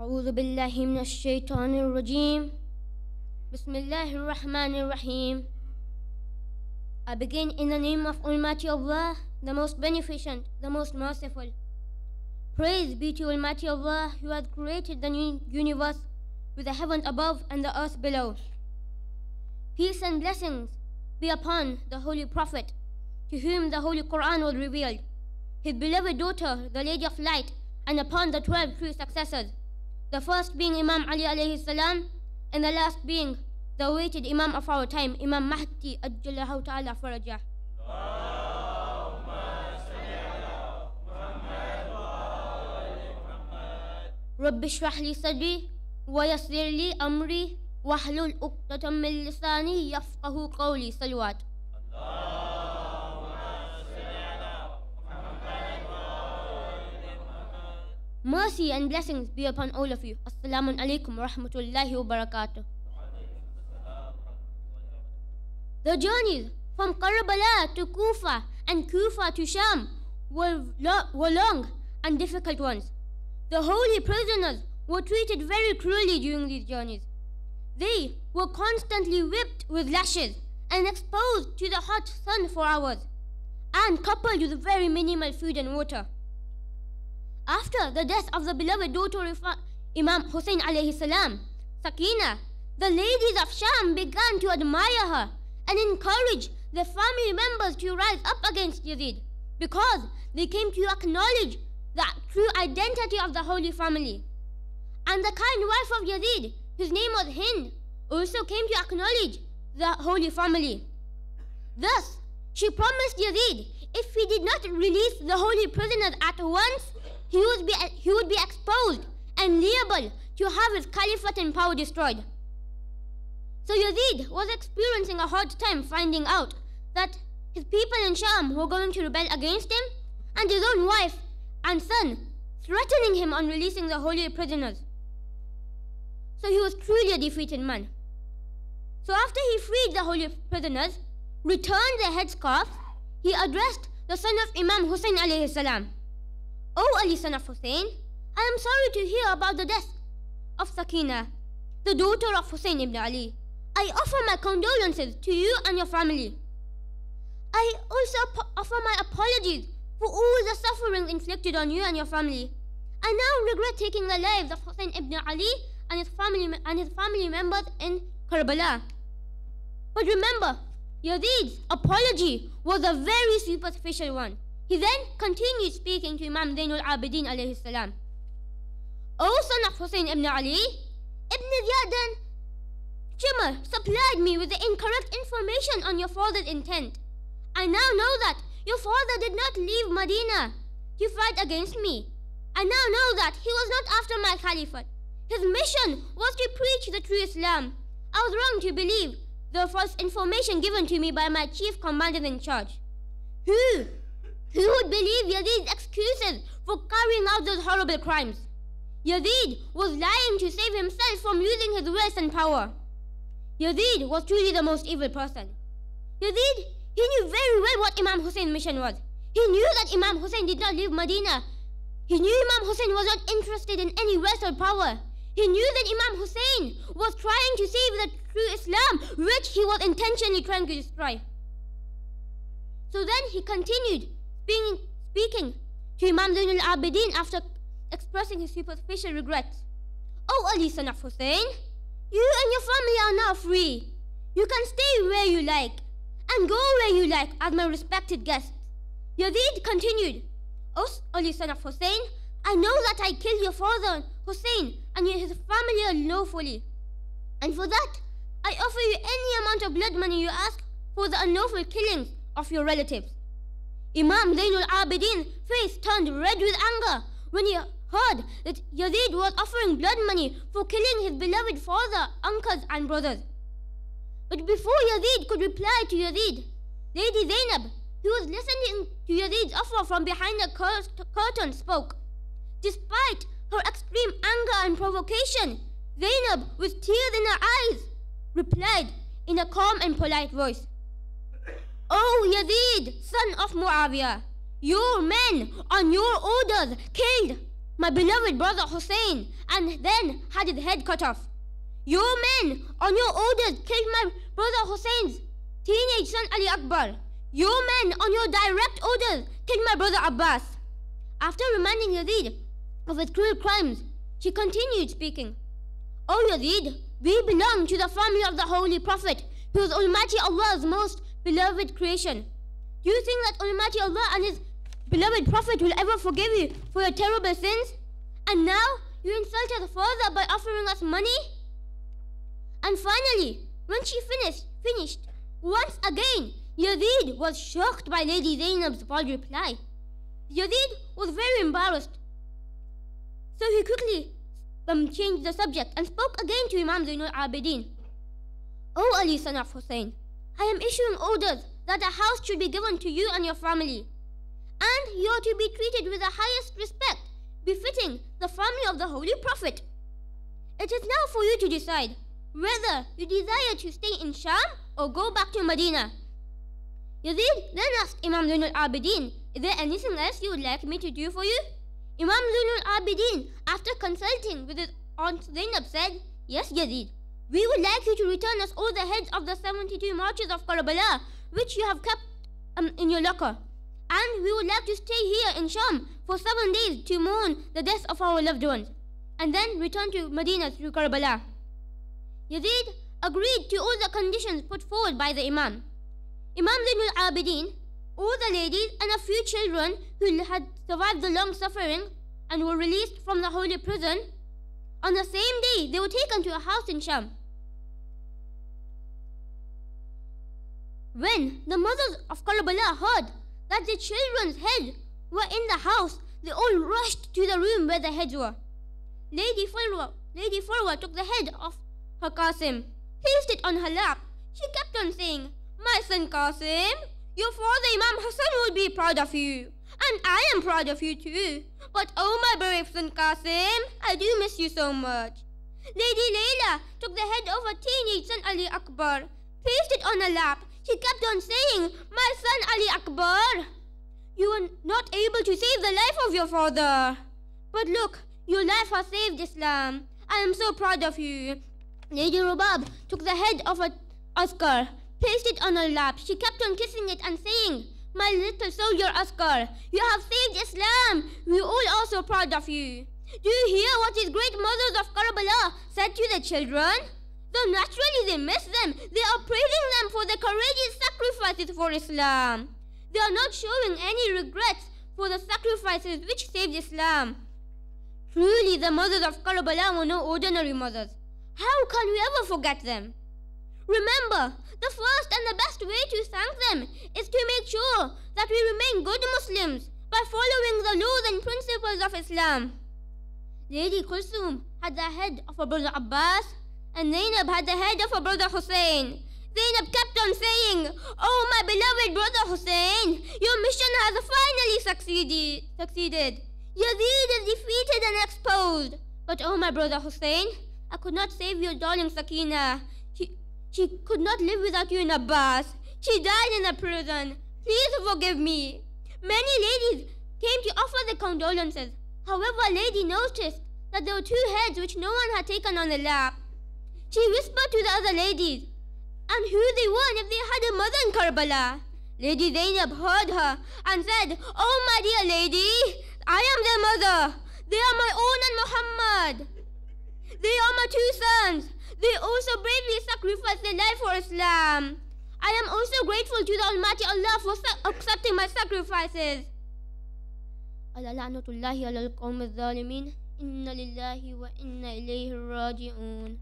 أعوذ بالله من الشيطان الرجيم. بسم الله الرحمن الرحيم. I begin in the name of Almighty Allah, the most beneficent, the most merciful. Praise be to Almighty Allah, who has created the universe with the heaven above and the earth below. Peace and blessings be upon the Holy Prophet, to whom the Holy Quran was revealed, his beloved daughter, the Lady of Light, and upon the 12 true successors, the first being Imam Ali alayhi salam, and the last being the awaited Imam of our time, Imam Mahdi Ajjallahu Ta'ala Farajah. رب اشرح لي صدري ويسر لي أمري واحلل عقدة من لساني يفقهوا قولي. صلوات. Mercy and blessings be upon all of you. Assalamu alaikum wa rahmatullahi wa barakatuh. The journeys from Karbala to Kufa and Kufa to Sham were long and difficult ones. The holy prisoners were treated very cruelly during these journeys. They were constantly whipped with lashes and exposed to the hot sun for hours, and coupled with very minimal food and water. After the death of the beloved daughter of Imam Husayn alayhi salam, Sakina, the ladies of Sham began to admire her and encourage their family members to rise up against Yazid, because they came to acknowledge the true identity of the Holy Family. And the kind wife of Yazid, whose name was Hind, also came to acknowledge the Holy Family. Thus, she promised Yazid, if he did not release the holy prisoners at once, he would be exposed and liable to have his caliphate and power destroyed. So Yazid was experiencing a hard time finding out that his people in Sham were going to rebel against him, and his own wife and son threatening him on releasing the holy prisoners. So he was truly a defeated man. So after he freed the holy prisoners, returned their headscarves, he addressed the son of Imam Husayn alayhi salam. O Ali, son of Husayn, I am sorry to hear about the death of Sakina, the daughter of Husayn ibn Ali. I offer my condolences to you and your family. I also offer my apologies for all the sufferings inflicted on you and your family. I now regret taking the lives of Husayn ibn Ali and his family members in Karbala. But remember, Yazid's apology was a very superficial one. He then continued speaking to Imam Zainul Abidin alayhi salam. O son of Husayn ibn Ali, Ibn Ziyad Shimmer supplied me with the incorrect information on your father's intent. I now know that your father did not leave Medina to fight against me. I now know that he was not after my caliphate. His mission was to preach the true Islam. I was wrong to believe the false information given to me by my chief commander in charge. Who would believe Yazid's excuses for carrying out those horrible crimes? Yazid was lying to save himself from losing his wealth and power. Yazid was truly the most evil person. Yazid, he knew very well what Imam Husayn's mission was. He knew that Imam Husayn did not leave Medina. He knew Imam Husayn was not interested in any wealth or power. He knew that Imam Husayn was trying to save the true Islam, which he was intentionally trying to destroy. So then he continued speaking to Imam Zainul Abidin after expressing his superficial regrets. O Ali, son of Husayn, you and your family are now free. You can stay where you like and go where you like as my respected guests. Yazid continued, O Ali, son of Husayn, I know that I killed your father Husayn and his family unlawfully, and for that I offer you any amount of blood money you ask for the unlawful killings of your relatives. Imam Zainul Abidin's face turned red with anger when he heard that Yazid was offering blood money for killing his beloved father, uncles and brothers. But before Yazid could reply to Yazid, Lady Zainab, who was listening to Yazid's offer from behind the curtain, spoke. Despite her extreme anger and provocation, Zainab, with tears in her eyes, replied in a calm and polite voice, O Yazid, son of Muawiyah, your men, on your orders, killed my beloved brother Husayn and then had his head cut off. Your men, on your orders, killed my brother Husayn's teenage son Ali Akbar. Your men, on your direct orders, killed my brother Abbas. After reminding Yazid of his cruel crimes, she continued speaking. O Yazid, we belong to the family of the Holy Prophet, who is Almighty Allah's most beloved creation. Do you think that Almighty Allah and His beloved Prophet will ever forgive you for your terrible sins? And now you insult us further by offering us money? And finally, when she finished, once again, Yazid was shocked by Lady Zainab's bold reply. Yazid was very embarrassed. So he quickly changed the subject and spoke again to Imam Zainul Abidin. O Ali, son of Husayn, I am issuing orders that a house should be given to you and your family, and you are to be treated with the highest respect befitting the family of the Holy Prophet. It is now for you to decide whether you desire to stay in Sham or go back to Medina. Yazid then asked Imam Zainul Abidin, is there anything else you would like me to do for you? Imam Zainul Abidin, after consulting with his aunt Zainab, said, yes, Yazid, we would like you to return us all the heads of the 72 marches of Karbala, which you have kept in your locker. And we would like to stay here in Sham for 7 days to mourn the death of our loved ones, and then return to Medina through Karbala. Yazid agreed to all the conditions put forward by the Imam. Imam Zainul Abidin, all the ladies and a few children who had survived the long suffering and were released from the holy prison, on the same day they were taken to a house in Sham. When the mothers of Karbala heard that the children's heads were in the house, they all rushed to the room where the heads were. Lady Farwa took the head of her Qasim, placed it on her lap. She kept on saying, my son Qasim, your father Imam Hassan will be proud of you, and I am proud of you too. But oh my brave son Qasim, I do miss you so much. Lady Layla took the head of her teenage son Ali Akbar, placed it on her lap. She kept on saying, my son Ali Akbar, you were not able to save the life of your father. But look, your life has saved Islam. I am so proud of you. Lady Rubab took the head of her Askar, placed it on her lap. She kept on kissing it and saying, my little soldier Askar, you have saved Islam. We all are so proud of you. Do you hear what these great mothers of Karbala said to the children? Though naturally they miss them, they are praising them for their courageous sacrifices for Islam. They are not showing any regrets for the sacrifices which saved Islam. Truly, the mothers of Karbala were no ordinary mothers. How can we ever forget them? Remember, the first and the best way to thank them is to make sure that we remain good Muslims by following the laws and principles of Islam. Lady Kulsum had the head of her brother Abbas, and Zainab had the head of her brother Husayn. Zainab kept on saying, oh my beloved brother Husayn, your mission has finally succeeded. Yazid is defeated and exposed. But oh my brother Husayn, I could not save your darling Sakina. She could not live without you in Abbas. She died in a prison. Please forgive me. Many ladies came to offer their condolences. However, a lady noticed that there were 2 heads which no one had taken on the lap. She whispered to the other ladies and who they were and if they had a mother in Karbala. Lady Zainab heard her and said, oh my dear lady, I am their mother. They are my own and Muhammad. They are my 2 sons. They also bravely sacrificed their life for Islam. I am also grateful to the Almighty Allah for accepting my sacrifices. Ala la'natullahi ala al-qawm al-zalimin. Inna lillahi wa inna ilayhi raji'un.